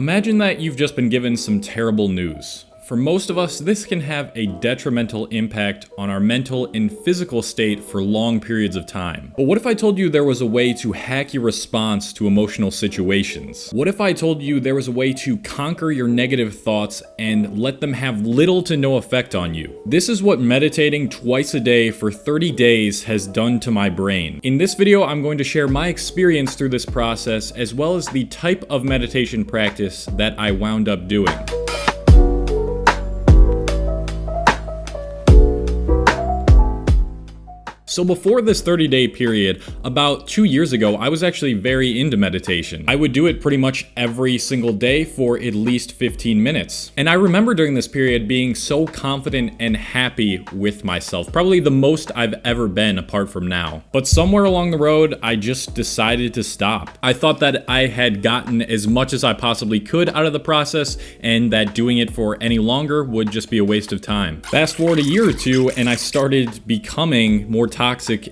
Imagine that you've just been given some terrible news. For most of us, this can have a detrimental impact on our mental and physical state for long periods of time. But what if I told you there was a way to hack your response to emotional situations? What if I told you there was a way to conquer your negative thoughts and let them have little to no effect on you? This is what meditating twice a day for 30 days has done to my brain. In this video, I'm going to share my experience through this process, as well as the type of meditation practice that I wound up doing. So before this 30-day period, about 2 years ago, I was actually very into meditation. I would do it pretty much every single day for at least 15 minutes. And I remember during this period being so confident and happy with myself, probably the most I've ever been apart from now. But somewhere along the road, I just decided to stop. I thought that I had gotten as much as I possibly could out of the process, and that doing it for any longer would just be a waste of time. Fast forward a year or two, and I started becoming more toxic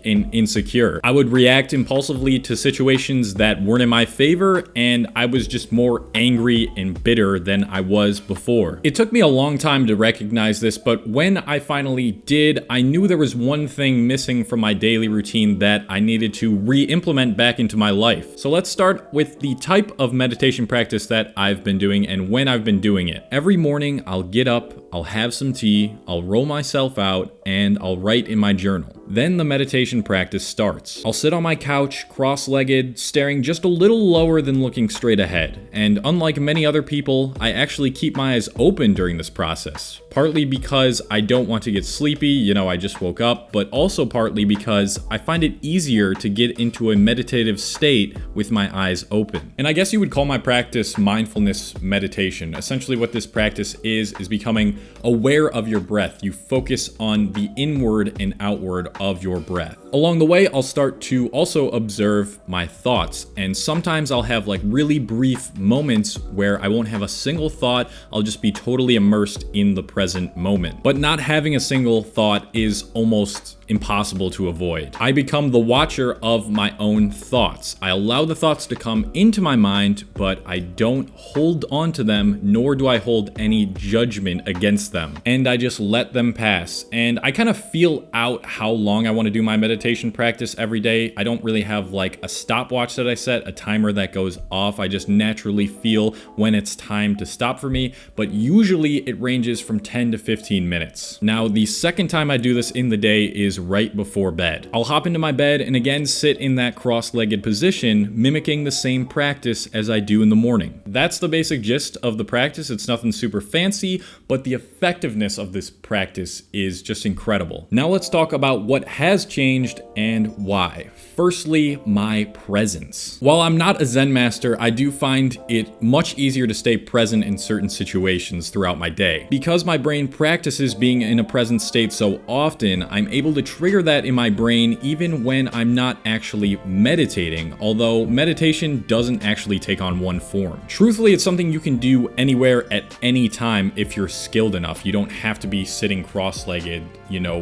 and insecure. I would react impulsively to situations that weren't in my favor, and I was just more angry and bitter than I was before. It took me a long time to recognize this, but when I finally did, I knew there was one thing missing from my daily routine that I needed to re-implement back into my life. So let's start with the type of meditation practice that I've been doing and when I've been doing it. Every morning, I'll get up, I'll have some tea, I'll roll myself out, and I'll write in my journal. Then the meditation practice starts. I'll sit on my couch, cross-legged, staring just a little lower than looking straight ahead. And unlike many other people, I actually keep my eyes open during this process. Partly because I don't want to get sleepy, I just woke up, but also partly because I find it easier to get into a meditative state with my eyes open. And I guess you would call my practice mindfulness meditation. Essentially what this practice is becoming aware of your breath. You focus on the inward and outward of your breath. Along the way, I'll start to also observe my thoughts, and sometimes I'll have really brief moments where I won't have a single thought. I'll just be totally immersed in the present moment. But not having a single thought is almost impossible to avoid. I become the watcher of my own thoughts. I allow the thoughts to come into my mind, but I don't hold on to them, nor do I hold any judgment against them. And I just let them pass. And I kind of feel out how long I want to do my meditation practice every day. I don't really have a stopwatch that I set, a timer that goes off. I just naturally feel when it's time to stop for me, but usually it ranges from 10 to 15 minutes. Now, the second time I do this in the day is right before bed. I'll hop into my bed and again sit in that cross-legged position, mimicking the same practice as I do in the morning. That's the basic gist of the practice. It's nothing super fancy, but the effectiveness of this practice is just incredible. Now let's talk about what has changed and why. Firstly, my presence. While I'm not a Zen master, I do find it much easier to stay present in certain situations throughout my day. Because my brain practices being in a present state so often, I'm able to trigger that in my brain even when I'm not actually meditating, although meditation doesn't actually take on one form. Truthfully, it's something you can do anywhere at any time if you're skilled enough. You don't have to be sitting cross-legged,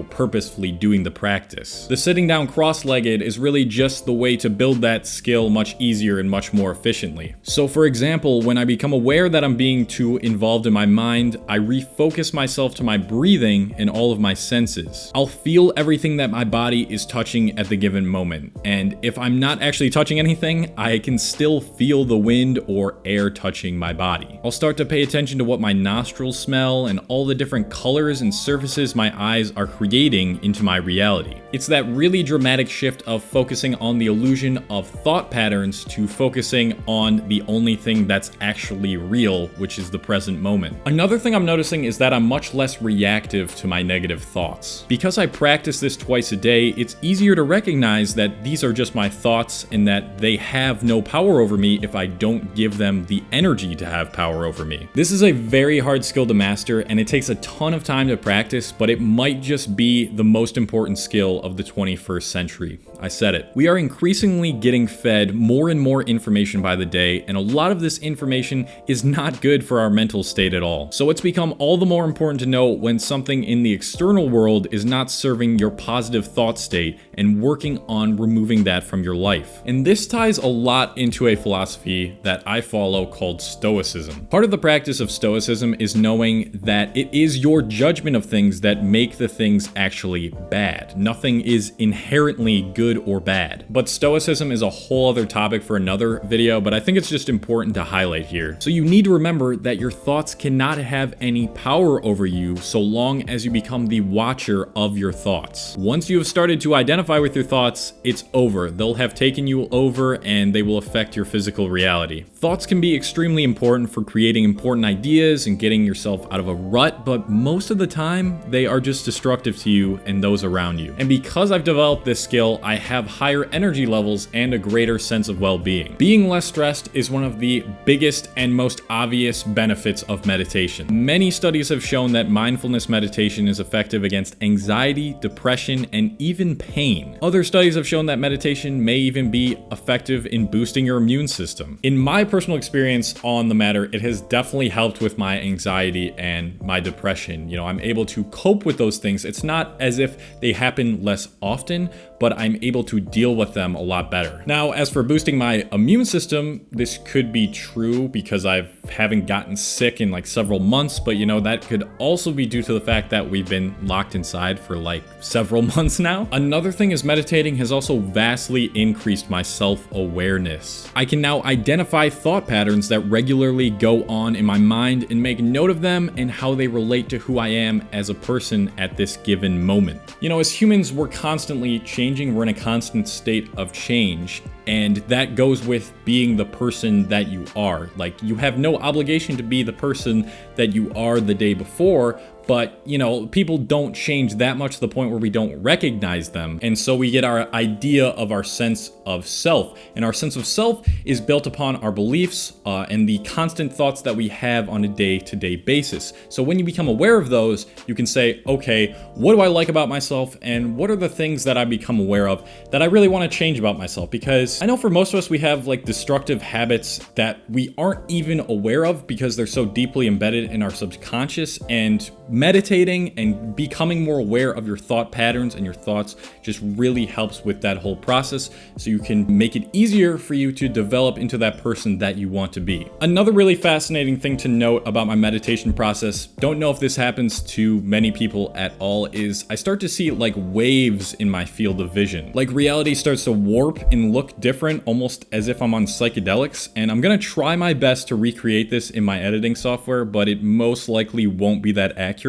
purposefully doing the practice. The sitting down cross-legged is really just the way to build that skill much easier and much more efficiently. So for example, when I become aware that I'm being too involved in my mind, I refocus myself to my breathing and all of my senses. I'll feel everything that my body is touching at the given moment. And if I'm not actually touching anything, I can still feel the wind or air touching my body. I'll start to pay attention to what my nostrils smell and all the different colors and surfaces my eyes are creating into my reality. It's that really dramatic shift of focusing on the illusion of thought patterns to focusing on the only thing that's actually real, which is the present moment. Another thing I'm noticing is that I'm much less reactive to my negative thoughts. Because I practice this twice a day, it's easier to recognize that these are just my thoughts and that they have no power over me if I don't give them the energy to have power over me. This is a very hard skill to master, and it takes a ton of time to practice, but it might just be the most important skill scale of the 21st century. I said it. We are increasingly getting fed more and more information by the day, and a lot of this information is not good for our mental state at all. So it's become all the more important to know when something in the external world is not serving your positive thought state and working on removing that from your life. And this ties a lot into a philosophy that I follow called Stoicism. Part of the practice of Stoicism is knowing that it is your judgment of things that make the things actually bad. Nothing is inherently good or bad. But Stoicism is a whole other topic for another video, but I think it's just important to highlight here. So you need to remember that your thoughts cannot have any power over you so long as you become the watcher of your thoughts. Once you have started to identify with your thoughts, it's over. They'll have taken you over and they will affect your physical reality. Thoughts can be extremely important for creating important ideas and getting yourself out of a rut, but most of the time, they are just destructive to you and those around you. And because I've developed this skill, I have higher energy levels and a greater sense of well-being. Being less stressed is one of the biggest and most obvious benefits of meditation. Many studies have shown that mindfulness meditation is effective against anxiety, depression, and even pain. Other studies have shown that meditation may even be effective in boosting your immune system. In my personal experience on the matter, it has definitely helped with my anxiety and my depression. I'm able to cope with those things. It's not as if they happen less often, but I'm able to deal with them a lot better. Now, as for boosting my immune system, this could be true because I haven't gotten sick in like several months, but that could also be due to the fact that we've been locked inside for like several months now. Another thing is meditating has also vastly increased my self-awareness. I can now identify thought patterns that regularly go on in my mind and make note of them and how they relate to who I am as a person at this given moment. As humans, we're constantly changing. We're in a constant state of change. And that goes with being the person that you are. Like, you have no obligation to be the person that you are the day before, but people don't change that much to the point where we don't recognize them. And so we get our idea of our sense of self. And our sense of self is built upon our beliefs and the constant thoughts that we have on a day-to-day basis. So when you become aware of those, you can say, okay, what do I like about myself? And what are the things that I become aware of that I really want to change about myself? Because I know for most of us, we have like destructive habits that we aren't even aware of because they're so deeply embedded in our subconscious. And meditating and becoming more aware of your thought patterns and your thoughts just really helps with that whole process, so you can make it easier for you to develop into that person that you want to be. Another really fascinating thing to note about my meditation process, don't know if this happens to many people at all, is I start to see like waves in my field of vision. Like reality starts to warp and look different, almost as if I'm on psychedelics, and I'm gonna try my best to recreate this in my editing software, but it most likely won't be that accurate,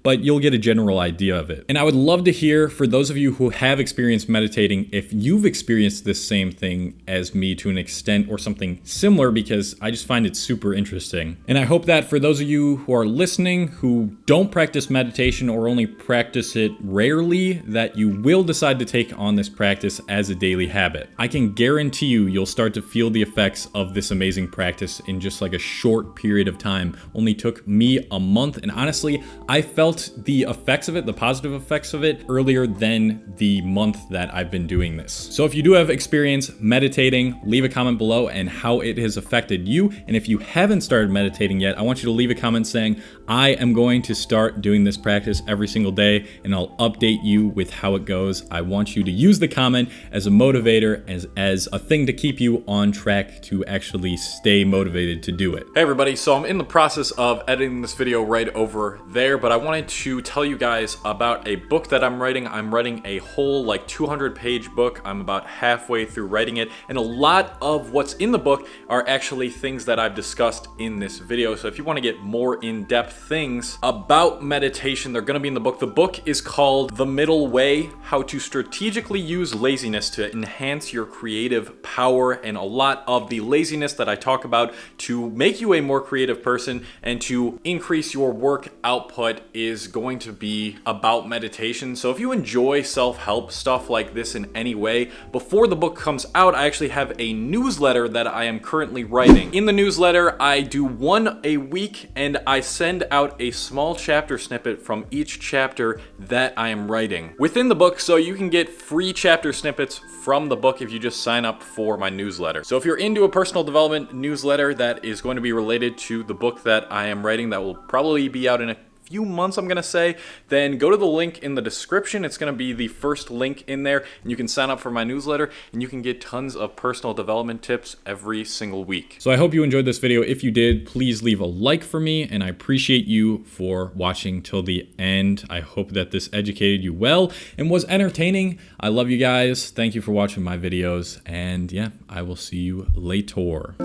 but you'll get a general idea of it. And I would love to hear, for those of you who have experienced meditating, if you've experienced this same thing as me to an extent or something similar, because I just find it super interesting. And I hope that for those of you who are listening who don't practice meditation or only practice it rarely, that you will decide to take on this practice as a daily habit. I can guarantee you'll start to feel the effects of this amazing practice in just like a short period of time. Only took me a month, and honestly, I felt the effects of it, the positive effects of it, earlier than the month that I've been doing this. So if you do have experience meditating, leave a comment below and how it has affected you. And if you haven't started meditating yet, I want you to leave a comment saying, I am going to start doing this practice every single day, and I'll update you with how it goes. I want you to use the comment as a motivator, as a thing to keep you on track to actually stay motivated to do it. Hey everybody, so I'm in the process of editing this video right over there, but I wanted to tell you guys about a book that I'm writing. I'm writing a whole like 200-page book. I'm about halfway through writing it, and a lot of what's in the book are actually things that I've discussed in this video. So if you want to get more in-depth things about meditation, they're going to be in the book. The book is called The Middle Way: How to Strategically Use Laziness to Enhance Your Creativity creative power and a lot of the laziness that I talk about to make you a more creative person and to increase your work output is going to be about meditation. So if you enjoy self-help stuff like this in any way, before the book comes out, I actually have a newsletter that I am currently writing. In the newsletter, I do one a week and I send out a small chapter snippet from each chapter that I am writing within the book, so you can get free chapter snippets from the book if you just sign up for my newsletter. So if you're into a personal development newsletter that is going to be related to the book that I am writing, that will probably be out in a few months, I'm gonna say, then go to the link in the description. It's gonna be the first link in there, and you can sign up for my newsletter and you can get tons of personal development tips every single week. So I hope you enjoyed this video. If you did, please leave a like for me, and I appreciate you for watching till the end. I hope that this educated you well and was entertaining. I love you guys. Thank you for watching my videos, and yeah, I will see you later.